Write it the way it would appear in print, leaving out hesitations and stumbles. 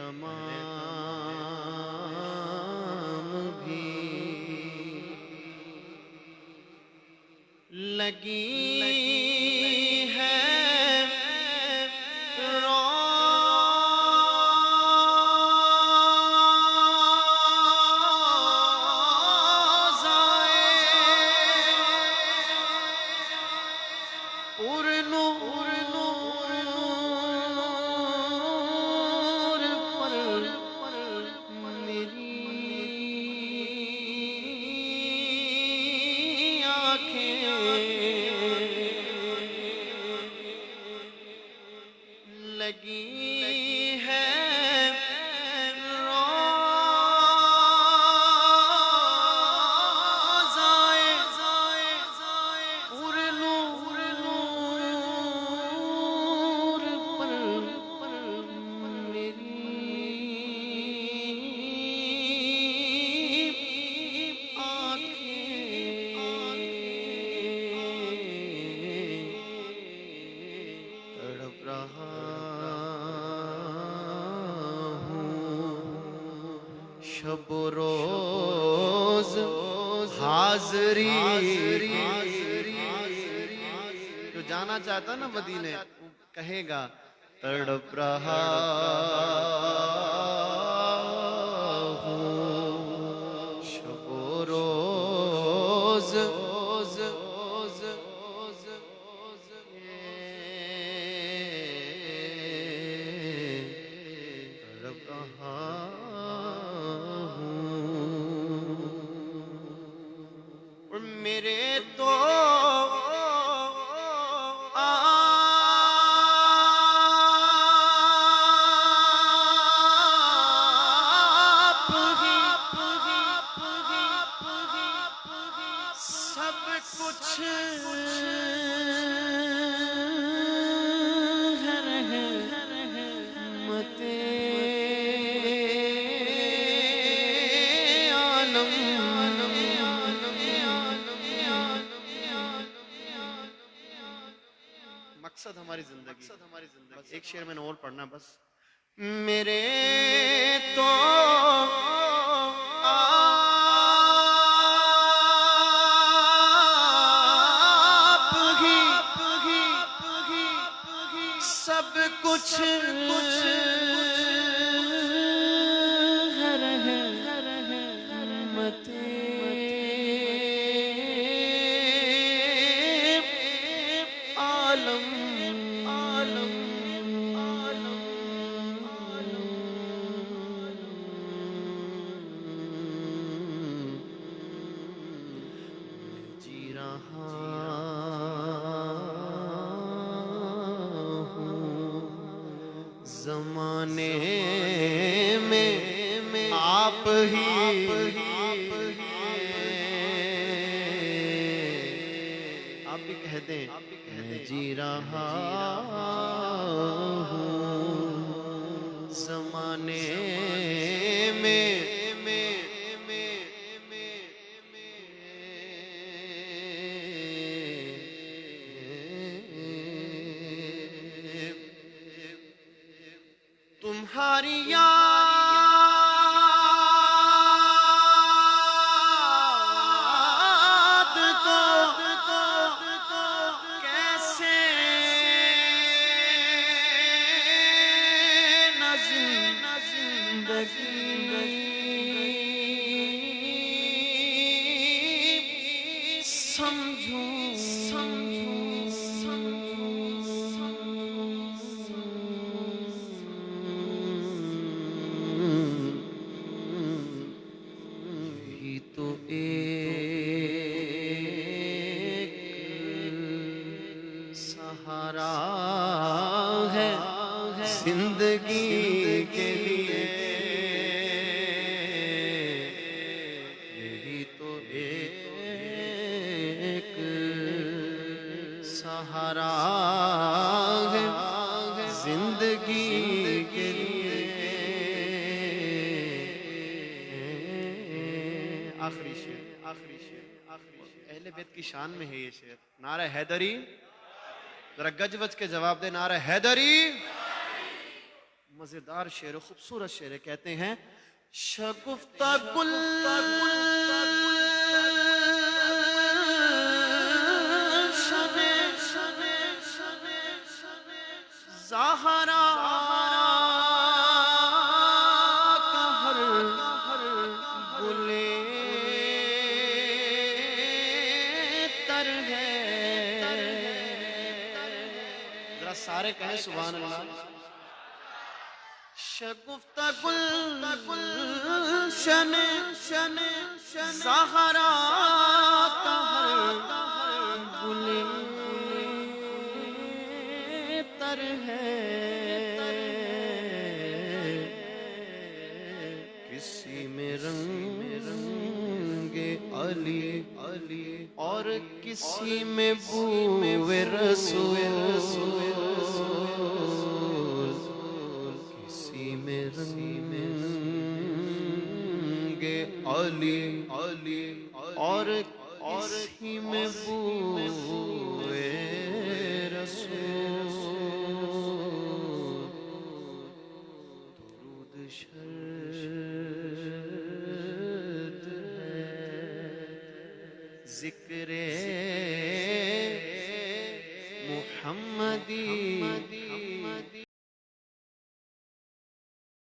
تمام بھی لگی ہے لگی ہے روزائے پر نور پر میری آنکھیں تڑپ رہا شب و روز حاضری جو جانا چاہتا نا مدینے کہے گا تڑپ رہا ہوں شب و روز تڑپ رہا میرے تو آپ ہی سب کچھ مقصد ہماری زندگی ایک شعر میں نے اور پڑھنا بس میرے تو آپ ہی سب کچھ جی رہا ہوں زمانے میں آپ ہی آپ بھی کہہ دیں میں جی رہا ہوں زمانے میں تمہاری یاد کو کیسے زندگی سمجھوں تو ایک سہارا ہے زندگی کے لیے یہی تو ایک سہارا ہے زندگی کے لیے آخری شعر اہل بیت کی شان میں ہے یہ شعر نعرہ حیدری ذرا گج وج کے جواب دے نعرہ حیدری مزیدار شعر ہے، خوبصورت شعر ہے. کہتے ہیں شگفتہ گل زہرا کا ہر گلے تر ہے. ذرا سارے کہیں سبحان اللہ. شگفتہ گلشن زہرا کا ہر گلے تر ہے. کسی میں رنگ علی اور کسی میں بو رسول. کسی میں رنگ علی اور کسی میں بو رسول. درود شرط ہے ذکر محمدی